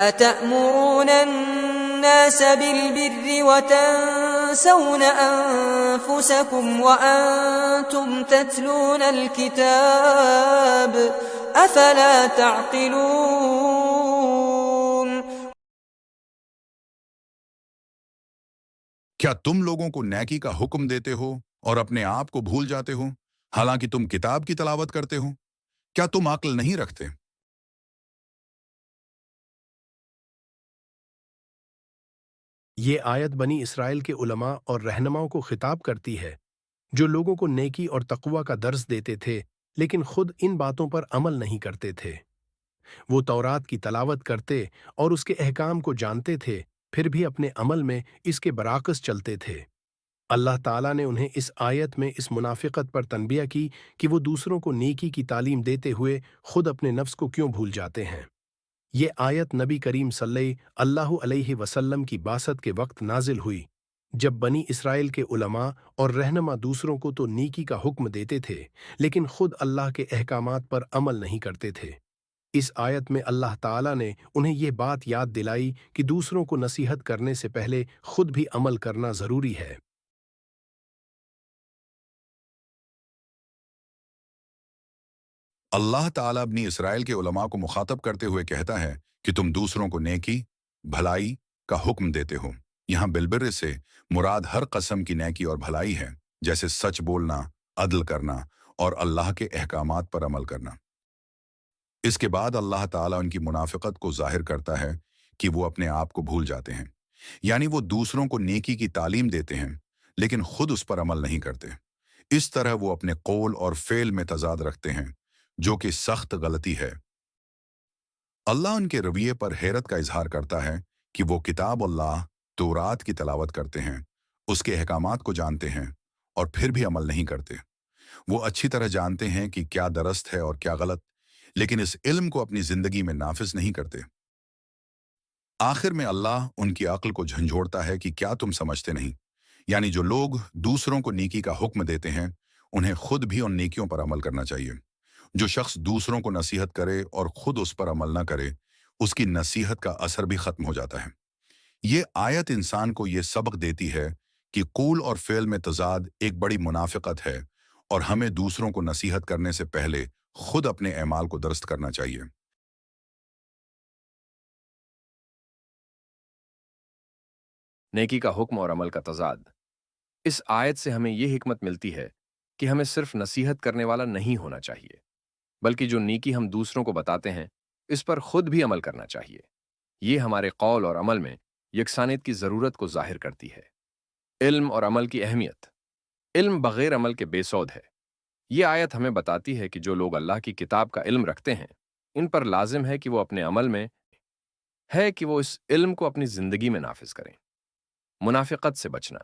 أتأمرون الناس بالبر وتنسون أنفسكم وأنتم تتلون الكتاب أفلا تعقلون؟ کیا تم لوگوں کو نیکی کا حکم دیتے ہو اور اپنے آپ کو بھول جاتے ہو، حالانکہ تم کتاب کی تلاوت کرتے ہو؟ کیا تم عقل نہیں رکھتے؟ یہ آیت بنی اسرائیل کے علماء اور رہنماؤں کو خطاب کرتی ہے جو لوگوں کو نیکی اور تقوی کا درس دیتے تھے لیکن خود ان باتوں پر عمل نہیں کرتے تھے۔ وہ تورات کی تلاوت کرتے اور اس کے احکام کو جانتے تھے، پھر بھی اپنے عمل میں اس کے برعکس چلتے تھے۔ اللہ تعالیٰ نے انہیں اس آیت میں اس منافقت پر تنبیہ کی کہ وہ دوسروں کو نیکی کی تعلیم دیتے ہوئے خود اپنے نفس کو کیوں بھول جاتے ہیں۔ یہ آیت نبی کریم صلی اللہ علیہ وسلم کی بعثت کے وقت نازل ہوئی، جب بنی اسرائیل کے علماء اور رہنما دوسروں کو تو نیکی کا حکم دیتے تھے لیکن خود اللہ کے احکامات پر عمل نہیں کرتے تھے۔ اس آیت میں اللہ تعالیٰ نے انہیں یہ بات یاد دلائی کہ دوسروں کو نصیحت کرنے سے پہلے خود بھی عمل کرنا ضروری ہے۔ اللہ تعالیٰ اپنی اسرائیل کے علماء کو مخاطب کرتے ہوئے کہتا ہے کہ تم دوسروں کو نیکی، بھلائی کا حکم دیتے ہو۔ یہاں بالبر سے مراد ہر قسم کی نیکی اور بھلائی ہے، جیسے سچ بولنا، عدل کرنا اور اللہ کے احکامات پر عمل کرنا۔ اس کے بعد اللہ تعالیٰ ان کی منافقت کو ظاہر کرتا ہے کہ وہ اپنے آپ کو بھول جاتے ہیں، یعنی وہ دوسروں کو نیکی کی تعلیم دیتے ہیں لیکن خود اس پر عمل نہیں کرتے۔ اس طرح وہ اپنے قول اور فعل میں تضاد رکھتے ہیں، جو کہ سخت غلطی ہے۔ اللہ ان کے رویے پر حیرت کا اظہار کرتا ہے کہ وہ کتاب اللہ تورات کی تلاوت کرتے ہیں، اس کے احکامات کو جانتے ہیں اور پھر بھی عمل نہیں کرتے۔ وہ اچھی طرح جانتے ہیں کہ کیا درست ہے اور کیا غلط، لیکن اس علم کو اپنی زندگی میں نافذ نہیں کرتے۔ آخر میں اللہ ان کی عقل کو جھنجھوڑتا ہے کہ کیا تم سمجھتے نہیں، یعنی جو لوگ دوسروں کو نیکی کا حکم دیتے ہیں انہیں خود بھی ان نیکیوں پر عمل کرنا چاہیے۔ جو شخص دوسروں کو نصیحت کرے اور خود اس پر عمل نہ کرے، اس کی نصیحت کا اثر بھی ختم ہو جاتا ہے۔ یہ آیت انسان کو یہ سبق دیتی ہے کہ قول اور فعل میں تضاد ایک بڑی منافقت ہے اور ہمیں دوسروں کو نصیحت کرنے سے پہلے خود اپنے اعمال کو درست کرنا چاہیے۔ نیکی کا حکم اور عمل کا تضاد۔ اس آیت سے ہمیں یہ حکمت ملتی ہے کہ ہمیں صرف نصیحت کرنے والا نہیں ہونا چاہیے، بلکہ جو نیکی ہم دوسروں کو بتاتے ہیں اس پر خود بھی عمل کرنا چاہیے۔ یہ ہمارے قول اور عمل میں یکسانیت کی ضرورت کو ظاہر کرتی ہے۔ علم اور عمل کی اہمیت۔ علم بغیر عمل کے بے سود ہے۔ یہ آیت ہمیں بتاتی ہے کہ جو لوگ اللہ کی کتاب کا علم رکھتے ہیں ان پر لازم ہے کہ وہ اپنے عمل میں کہ وہ اس علم کو اپنی زندگی میں نافذ کریں۔ منافقت سے بچنا۔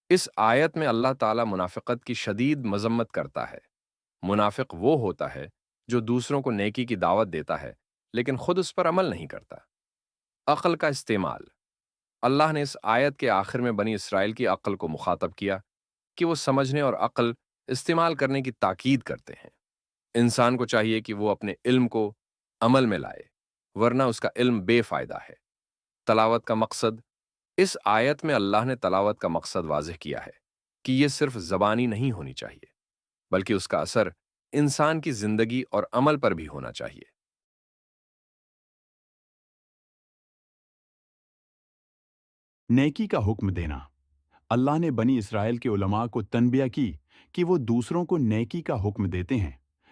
اس آیت میں اللہ تعالیٰ منافقت کی شدید مذمت کرتا ہے۔ منافق وہ ہوتا ہے جو دوسروں کو نیکی کی دعوت دیتا ہے لیکن خود اس پر عمل نہیں کرتا۔ عقل کا استعمال۔ اللہ نے اس آیت کے آخر میں بنی اسرائیل کی عقل کو مخاطب کیا کہ وہ سمجھنے اور عقل استعمال کرنے کی تاکید کرتے ہیں۔ انسان کو چاہیے کہ وہ اپنے علم کو عمل میں لائے، ورنہ اس کا علم بے فائدہ ہے۔ تلاوت کا مقصد۔ اس آیت میں اللہ نے تلاوت کا مقصد واضح کیا ہے کہ یہ صرف زبانی نہیں ہونی چاہیے، بلکہ اس کا اثر انسان کی زندگی اور عمل پر بھی ہونا چاہیے۔ نیکی کا حکم دینا۔ اللہ نے بنی اسرائیل کے علماء کو تنبیہ کی کہ وہ دوسروں کو نیکی کا حکم دیتے ہیں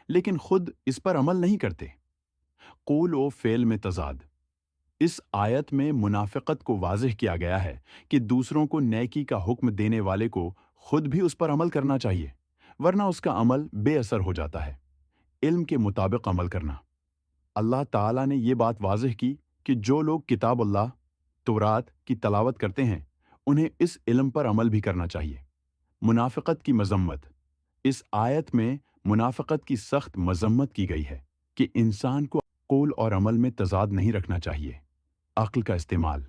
لیکن خود اس پر عمل نہیں کرتے۔ قول و فعل میں تضاد۔ اس آیت میں منافقت کو واضح کیا گیا ہے کہ دوسروں کو نیکی کا حکم دینے والے کو خود بھی اس پر عمل کرنا چاہیے، ورنہ اس کا عمل بے اثر ہو جاتا ہے۔ علم کے مطابق عمل کرنا۔ اللہ تعالیٰ نے یہ بات واضح کی کہ جو لوگ کتاب اللہ تورات کی تلاوت کرتے ہیں انہیں اس علم پر عمل بھی کرنا چاہیے۔ منافقت کی مذمت۔ اس آیت میں منافقت کی سخت مذمت کی گئی ہے کہ انسان کو قول اور عمل میں تضاد نہیں رکھنا چاہیے۔ عقل کا استعمال۔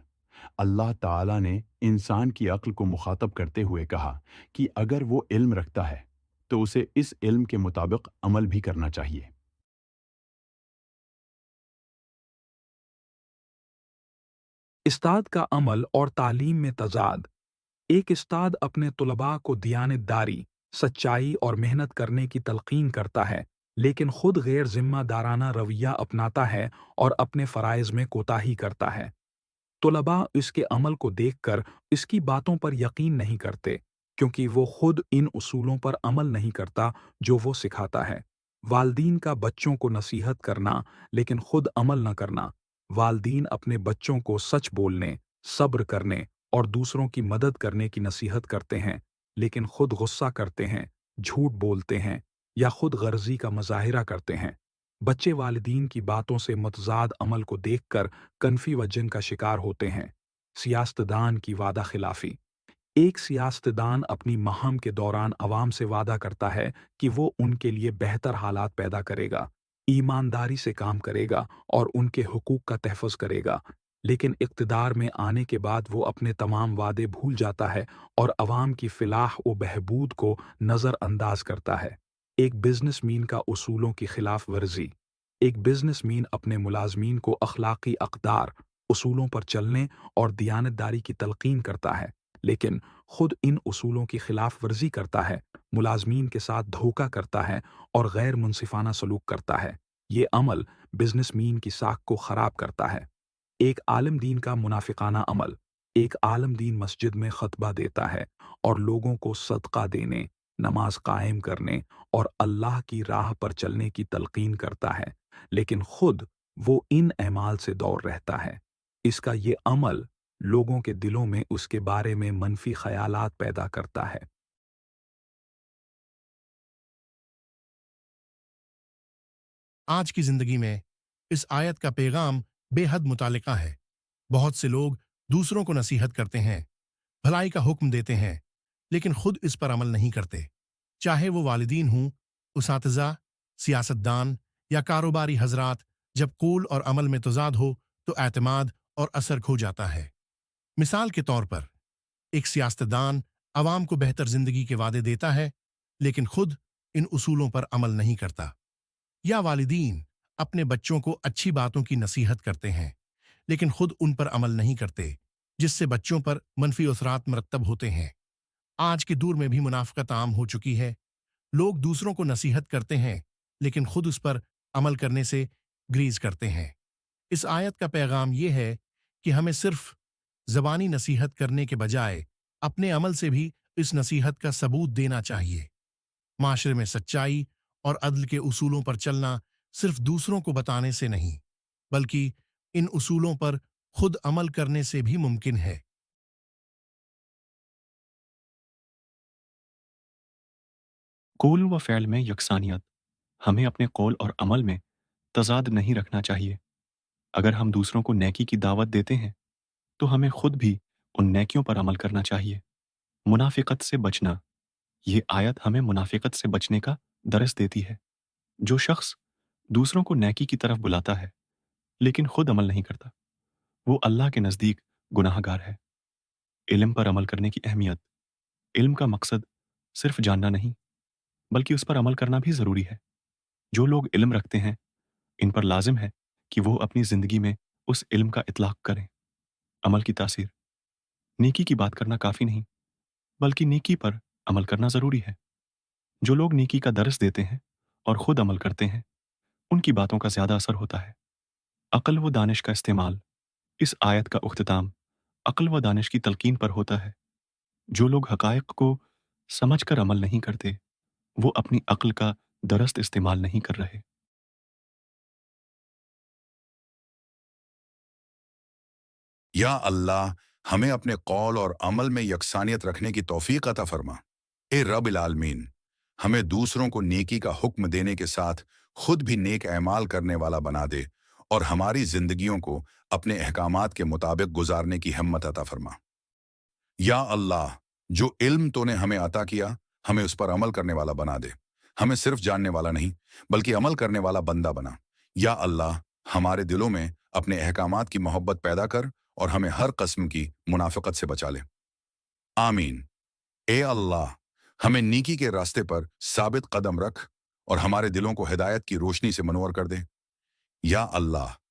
اللہ تعالیٰ نے انسان کی عقل کو مخاطب کرتے ہوئے کہا کہ اگر وہ علم رکھتا ہے تو اسے اس علم کے مطابق عمل بھی کرنا چاہیے۔ استاد کا عمل اور تعلیم میں تضاد۔ ایک استاد اپنے طلباء کو دیانتداری، سچائی اور محنت کرنے کی تلقین کرتا ہے، لیکن خود غیر ذمہ دارانہ رویہ اپناتا ہے اور اپنے فرائض میں کوتاہی کرتا ہے۔ طلباء اس کے عمل کو دیکھ کر اس کی باتوں پر یقین نہیں کرتے، کیونکہ وہ خود ان اصولوں پر عمل نہیں کرتا جو وہ سکھاتا ہے۔ والدین کا بچوں کو نصیحت کرنا لیکن خود عمل نہ کرنا۔ والدین اپنے بچوں کو سچ بولنے، صبر کرنے اور دوسروں کی مدد کرنے کی نصیحت کرتے ہیں، لیکن خود غصہ کرتے ہیں، جھوٹ بولتے ہیں یا خود غرضی کا مظاہرہ کرتے ہیں۔ بچے والدین کی باتوں سے متضاد عمل کو دیکھ کر کنفی وجن کا شکار ہوتے ہیں۔ سیاستدان کی وعدہ خلافی۔ ایک سیاستدان اپنی مہم کے دوران عوام سے وعدہ کرتا ہے کہ وہ ان کے لیے بہتر حالات پیدا کرے گا، ایمانداری سے کام کرے گا اور ان کے حقوق کا تحفظ کرے گا، لیکن اقتدار میں آنے کے بعد وہ اپنے تمام وعدے بھول جاتا ہے اور عوام کی فلاح و بہبود کو نظر انداز کرتا ہے۔ ایک بزنس مین کا اصولوں کی خلاف ورزی۔ ایک بزنس مین اپنے ملازمین کو اخلاقی اقدار، اصولوں پر چلنے اور دیانتداری کی تلقین کرتا ہے، لیکن خود ان اصولوں کی خلاف ورزی کرتا ہے، ملازمین کے ساتھ دھوکہ کرتا ہے اور غیر منصفانہ سلوک کرتا ہے۔ یہ عمل بزنس مین کی ساکھ کو خراب کرتا ہے۔ ایک عالم دین کا منافقانہ عمل۔ ایک عالم دین مسجد میں خطبہ دیتا ہے اور لوگوں کو صدقہ دینے، نماز قائم کرنے اور اللہ کی راہ پر چلنے کی تلقین کرتا ہے، لیکن خود وہ ان اعمال سے دور رہتا ہے۔ اس کا یہ عمل لوگوں کے دلوں میں اس کے بارے میں منفی خیالات پیدا کرتا ہے۔ آج کی زندگی میں اس آیت کا پیغام بے حد متعلقہ ہے۔ بہت سے لوگ دوسروں کو نصیحت کرتے ہیں، بھلائی کا حکم دیتے ہیں، لیکن خود اس پر عمل نہیں کرتے۔ چاہے وہ والدین ہوں، اساتذہ، سیاستدان یا کاروباری حضرات، جب قول اور عمل میں تضاد ہو تو اعتماد اور اثر کھو جاتا ہے۔ مثال کے طور پر، ایک سیاستدان عوام کو بہتر زندگی کے وعدے دیتا ہے، لیکن خود ان اصولوں پر عمل نہیں کرتا۔ یا والدین اپنے بچوں کو اچھی باتوں کی نصیحت کرتے ہیں، لیکن خود ان پر عمل نہیں کرتے، جس سے بچوں پر منفی اثرات مرتب ہوتے ہیں۔ آج کے دور میں بھی منافقت عام ہو چکی ہے۔ لوگ دوسروں کو نصیحت کرتے ہیں، لیکن خود اس پر عمل کرنے سے گریز کرتے ہیں۔ اس آیت کا پیغام یہ ہے کہ ہمیں صرف زبانی نصیحت کرنے کے بجائے اپنے عمل سے بھی اس نصیحت کا ثبوت دینا چاہیے۔ معاشرے میں سچائی اور عدل کے اصولوں پر چلنا صرف دوسروں کو بتانے سے نہیں، بلکہ ان اصولوں پر خود عمل کرنے سے بھی ممکن ہے۔ قول و فعل میں یکسانیت۔ ہمیں اپنے قول اور عمل میں تضاد نہیں رکھنا چاہیے۔ اگر ہم دوسروں کو نیکی کی دعوت دیتے ہیں تو ہمیں خود بھی ان نیکیوں پر عمل کرنا چاہیے۔ منافقت سے بچنا۔ یہ آیت ہمیں منافقت سے بچنے کا درس دیتی ہے۔ جو شخص دوسروں کو نیکی کی طرف بلاتا ہے لیکن خود عمل نہیں کرتا، وہ اللہ کے نزدیک گناہ گار ہے۔ علم پر عمل کرنے کی اہمیت۔ علم کا مقصد صرف جاننا نہیں، بلکہ اس پر عمل کرنا بھی ضروری ہے۔ جو لوگ علم رکھتے ہیں، ان پر لازم ہے کہ وہ اپنی زندگی میں اس علم کا اطلاق کریں۔ عمل کی تاثیر۔ نیکی کی بات کرنا کافی نہیں، بلکہ نیکی پر عمل کرنا ضروری ہے۔ جو لوگ نیکی کا درس دیتے ہیں اور خود عمل کرتے ہیں، ان کی باتوں کا زیادہ اثر ہوتا ہے۔ عقل و دانش کا استعمال۔ اس آیت کا اختتام عقل و دانش کی تلقین پر ہوتا ہے۔ جو لوگ حقائق کو سمجھ کر عمل نہیں کرتے، وہ اپنی عقل کا درست استعمال نہیں کر رہے۔ یا اللہ، ہمیں اپنے قول اور عمل میں یکسانیت رکھنے کی توفیق عطا فرما۔ اے رب العالمین، ہمیں دوسروں کو نیکی کا حکم دینے کے ساتھ خود بھی نیک اعمال کرنے والا بنا دے اور ہماری زندگیوں کو اپنے احکامات کے مطابق گزارنے کی ہمت عطا فرما۔ یا اللہ، جو علم تو نے ہمیں عطا کیا، ہمیں اس پر عمل کرنے والا بنا دے۔ ہمیں صرف جاننے والا نہیں، بلکہ عمل کرنے والا بندہ بنا۔ یا اللہ، ہمارے دلوں میں اپنے احکامات کی محبت پیدا کر اور ہمیں ہر قسم کی منافقت سے بچا لے۔ آمین۔ اے اللہ، ہمیں نیکی کے راستے پر ثابت قدم رکھ اور ہمارے دلوں کو ہدایت کی روشنی سے منور کر دے۔ یا اللہ،